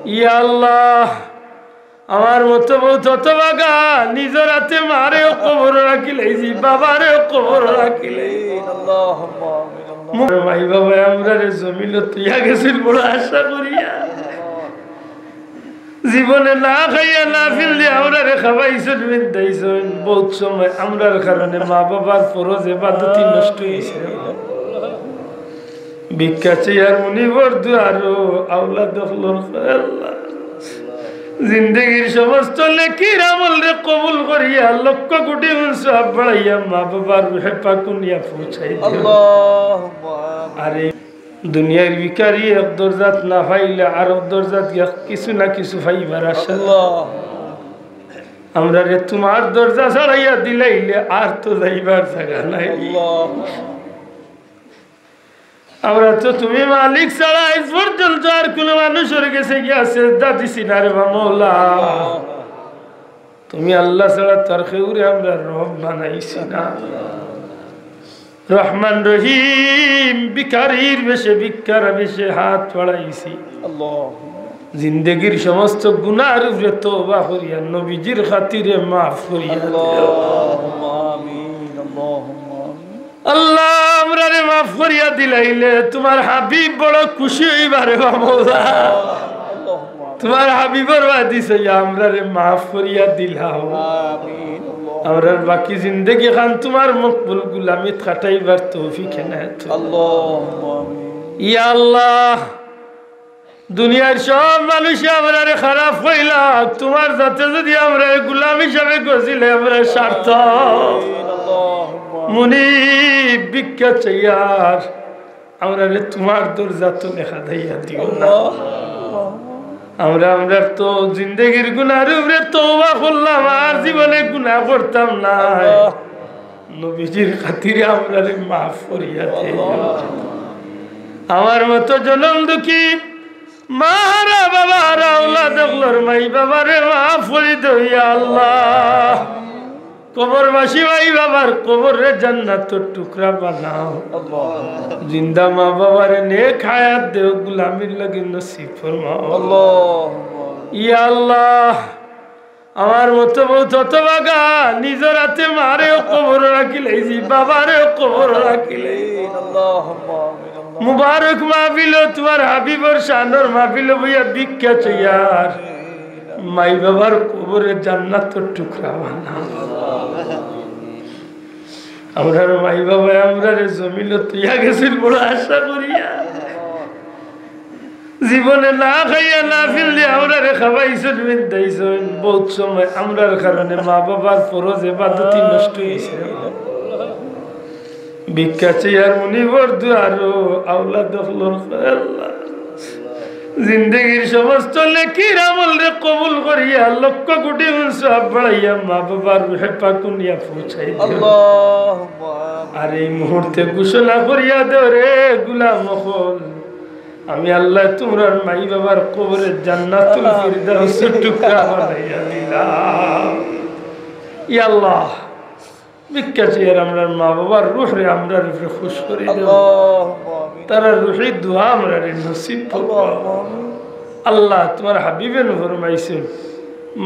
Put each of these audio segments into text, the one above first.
ইয়া আল্লাহ আমার মতো বউ তত বাগা নিজের হাতে মারেও কবর রাখিলেছি বাবারেও কবর রাখিলে ভাই বাবা আমরা রে জমিল তুইয়া গেছিল বড় আশা করিয়া জীবনে না খাইয়া না ফিরলে আমরা রে খাওয়াইছেন বিদাইছেন বহুত সময় আমরার কারণে মা বাবার ফরজ ইবাদতি নষ্ট হয়েছে ভিক্ষা চেয়ার মুনিবর দুয়ারো আওলাদ আল্লাহ জিন্দগির সমস্ত নেকির আমল রে কবুল করিয়া লক্ষ কোটি সওয়াব বাড়াইয়া মা বাবার রূহে পাক নিয়া পৌঁছাই দিও আল্লাহুম্মা আরে দুনিয়ার ভিখারি এক দরজাত না পাইলে আর এক দরজাত কিছু না কিছু পাইবার আশা আল্লাহ আমরা রে তোমার দরজা ছাড়াইয়া দিলাইলে আর তো যাইবার জায়গা নাই আল্লাহ আমরা তো তুমি মালিক ছাড়া আজ পর্যন্ত আর কোন মানুষের কাছে গিয়া সেজদা দিছি না রে মাওলা তুমি আল্লাহ ছাড়া তার খেউরে আমরা রব বানাইছি না রহমান রহিম ভিখারির বেশে ভিক্ষার বেশে হাত বাড়াইছি আল্লাহ জিন্দেগির সমস্ত গুনাহর উপরে তওবা করিয়া নবীজির খাতিরে মাফ করিয়া আল্লাহুম্মা আমিন আল্লাহুম্মা আল্লাহ আমরা রে মাফ করিয়া দিলাইলে তোমার হাবিব বড় খুশি হইবারে মাওলা তোমার হাবিবর ওয়াদিস আমরা রে মাফ করিয়া দিলাও আমিন আমরা বাকি জিন্দেগি খান তোমার মকবুল গোলামিত কাটাইবার তৌফিক এনায়েত আল্লাহুম্মা আমিন ইয়া আল্লাহ দুনিয়ার সব মানুষ আমরা রে খারাপ হইলা তোমার যাতে যদি আমরা গোলাম হিসাবে গজিলে আমরা সার্থক মুনিব ভিক্ষা চাইয়ার আমরা রে তোমার দরজা তো লেখা দাইয়া দিও না আমরা তো জিন্দেগির গুনাহর উপরে তওবা করলাম আর জীবনে গুনাহ করতাম না নবীজির খাতিরে আমরা রে মাফ করিয়া দিও আমার মতো জনম দুঃখী মারা বাবার আওলাদ গুলোর মাই বাবারে মাফ করে দিও ইয়া আল্লাহ কবরবাসী ভাই বাবার কবরে জান্নাতের টুকরা বানাও জিন্দা মা বাবারে নেক হায়াত দেও গোলামির লাগি নসিব ফরমাও আল্লাহুম্মা ইয়া আল্লাহ আমার মতো বউ তত বাগা নিজের হাতে মারেও কবর রাখিলেছি বাবারেও কবর রাখিলে আল্লাহুম্মা মুবারক মাহফিল তোমার হাবিবর শানর মাহফিল বইয়া ভিক্ষা চাইয়ার মাই বাবার কবরে জান্নাতের টুকরা বানাও আমরা মাই বাবা আমরা রে জমিল তুইয়া গেছিল বড় আশা করিয়া জীবনে না খাইয়া না ফিরলে আমরা রে খাওয়াইছেন বিদাইছেন বহুত সময় আমরার কারণে মা বাবার ফরজ ইবাদতি নষ্ট হয়েছে ভিক্ষা চেয়ার মুনিবর দুয়ারো আওলাদ আল্লাহ জিন্দগির সমস্ত নেকির আমল রে কবুল করিয়া লক্ষ কোটি সওয়াব বাড়াইয়া মা বাবার রূহে পাক নিয়া পৌঁছাই দিও আল্লাহুম্মা আর এই মুহূর্তে ঘোষণা করিয়া দেও রে গোলাম হল আমি আল্লাহ তোমার মাই বাবার কবরে জান্নাতুল ফিরদাউসের টুকরা বানাইয়া দিলাম ইয়া আল্লাহ ভিক্ষা চেয়ার আমরা মা বাবার রূহ রে আমরা রূহে খুশ করে দাও আল্লাহুম্মা আমিন তারা রূহে দোয়া আমরা রে নসিব ফরমাও আল্লাহ তোমার হাবিবে ফরমাইছেন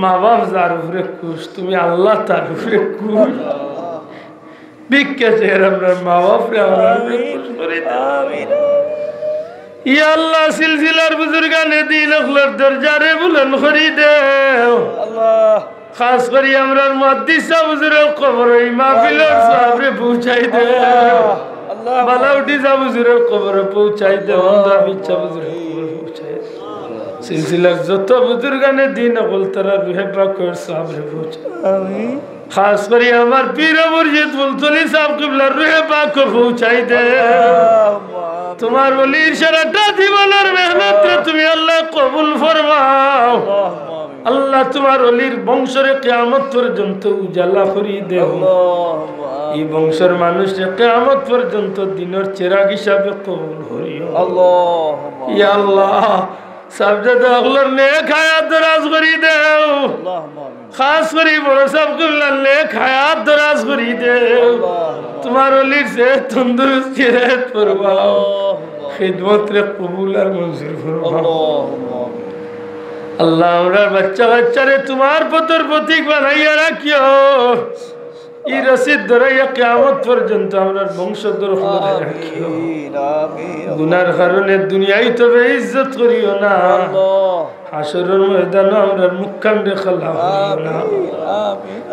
মা বাপ যার উপরে খুশ তুমি আল্লাহ তার উপরে খুশ ভিক্ষা চেয়ার আমরা মা বাপ রে আমরা খুশ করে দাও আমিন ইয়া আল্লাহ সিলসিলার বুজুর্গানে দিন আখলার দরজারে বুলন্দ করে দাও আল্লাহ খাস করি আমরা মুহাদ্দিস হুজুরের কবরে মাহফিলের সাবরে পৌঁছাই দে আল্লাহ বালাউটি হুজুরের কবরে পৌঁছাই দে ওন্দা বিচ্ছা হুজুরের কবরে পৌঁছাই সিলসিলার যত বুজুর্গানে দিন আখল তারা রূহে পাকের সাবরে পৌঁছাই আমিন খাস করি আমার পীর মুর্শিদ ফুলতলি সাহেব কিবলার রূহে পাক পৌঁছাই দে তোমার ওলির সারাটা জীবনের মেহনত তুমি আল্লাহ কবুল ফরমাও আল্লাহ তোমার ওলির বংশরে কিয়ামত পর্যন্ত উজালা করি দেও এই বংশের মানুষকে কিয়ামত পর্যন্ত দিনের চিরাগ হিসাবে কবুল করিও আল্লাহুম্মা ইয়া আল্লাহ সাবজাদা আল্লাহর নেক হায়াত দরাজ করি দেও আল্লাহুম্মা খাস করি বড় সব কুল্লার নেক হায়াত দরাজ করি দেও তোমার ওলির সে তন্দুরুস্তি রেত ফরমাও খিদমত রে কবুল আর মঞ্জুর ফরমাও আল্লাহুম্মা আল্লাহ আমরা বাচ্চা বাচ্চারে তোমার পথর প্রতীক বানাইয়া রাখিও এই রশিদ ধরাইয়া কিয়ামত পর্যন্ত আমরা বংশধর করে রাখিও গুনার কারণে দুনিয়ায় তবে ইজ্জত করিও না হাসরের ময়দানে আমরা মুখখান দেখালা হইও না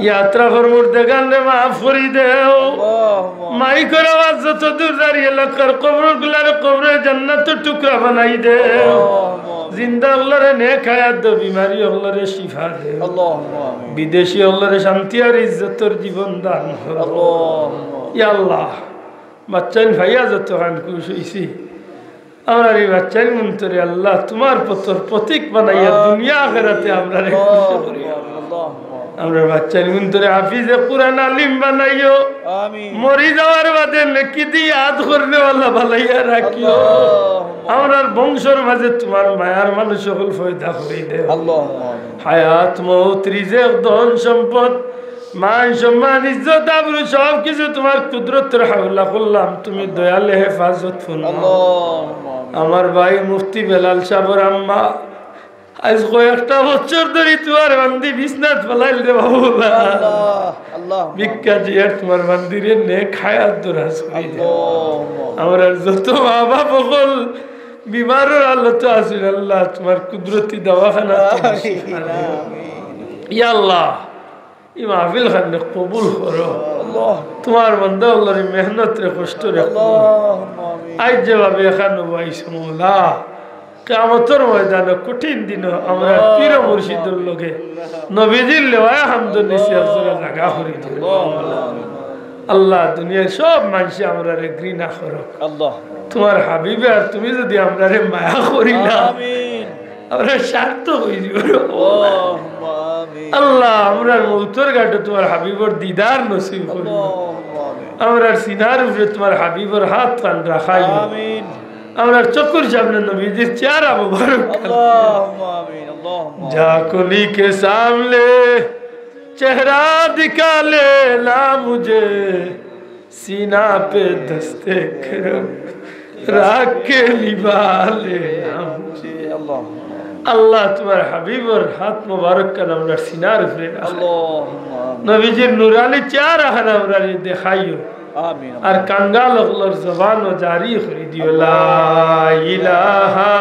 यात्रा फरमुर देगान रे माफ करी देओ माई करो आवाज যত দূর দাঁড়িয়ে লাখর কবরগুলারে কবরে জান্নাত টুকরা বানাই দেও জিন্দা আল্লাহরে নেক হায়াত দে বিমারি আল্লাহরে শিফা দে আল্লাহুম্মা আমিন বিদেশি আল্লাহরে শান্তি আর ইজ্জতের জীবন দান করো আল্লাহুম্মা ইয়া আল্লাহ বাচ্চান ভাইয়া যত গান খুশ হইছি আমরা এই বাচ্চার মন্তরে আল্লাহ তোমার পথর প্রতীক বানাইয়া দুনিয়া আখিরাতে আমরা রে খুশি করিও আল্লাহুম্মা আমরা বাচ্চার মন্তরে হাফিজে কুরআন আলিম বানাইও আমিন মরি যাওয়ার বাদে নেকি দি याद করবে আল্লাহ ভালাইয়া রাখিও আমরার বংশের মাঝে তোমার মায়ার মানুষ সকল পয়দা করে দাও আল্লাহুম্মা আমিন হায়াত মওত রিজিক ধন সম্পদ মান সম্মান ইজ্জত আবরু সব কিছু তোমার কুদরতের হাওলা করলাম তুমি দয়ালে হেফাজত ফরমাও আল্লাহুম্মা আমার ভাই মুফতি বেলাল সাহেবের আম্মা আজ কয়েকটা বছর ধরে তোমার বান্দি বিছনাত ফলাইল রে বাবু আল্লাহ ভিক্ষা দিয়ে তোমার বান্দিরে নেক হায়াত দরাজ করে দাও আমরা যত বাবা বকল বিমারের আল্লাহ তো আসিল আল্লাহ তোমার কুদরতি দওয়াখানা আমিন ইয়া আল্লাহ এই মাহফিল খানে কবুল করো আল্লাহ তোমার বান্দা আল্লাহর মেহনত রে কষ্ট রে আল্লাহুম্মা আমিন আজ যেভাবে এখানে বইছ মওলা কিয়ামতের ময়দানে কঠিন দিন আমরা পীর মুর্শিদের লগে নবীজির লেওয়া হামদুল নিসিয়ার জোরে লাগা করি দিও আল্লাহ দুনিয়ার সব মানুষ আমরা রে ঘৃণা করো আল্লাহ তোমার হাবিবে আর তুমি যদি আমরা রে মায়া করি না আমিন আমরা শান্ত হই যাব আল্লাহুম্মা আমিন আল্লাহ আমরা মউতের ঘাটে তোমার হাবিবের দিদার নসিব করো আল্লাহুম্মা আমিন আমরা সিনার উপরে তোমার হাবিবের হাত কান রাখাই আমিন আমরা চকুর সামনে নবীজির চেহারা মুবারক আল্লাহুম্মা আমিন আল্লাহুম্মা যা কোলি के सामने चेहरा दिखा लेना मुझे सीना पे दस्ते करम रख के लिबा लेना मुझे अल्लाह अल्लाह तुम्हारे हबीबर हाथ मुबारक का हमरा सीनार উপরে আল্লাহুম্মা নবীজির নূরানি চেহারা আমরা দেখাইও आमीन और कंगाल अगलर ज़बान व जारी खरी दियो ला इलाहा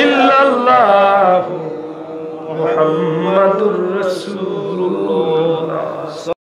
इल्लल्लाहु मुहम्मदुर रसूलुल्लाह।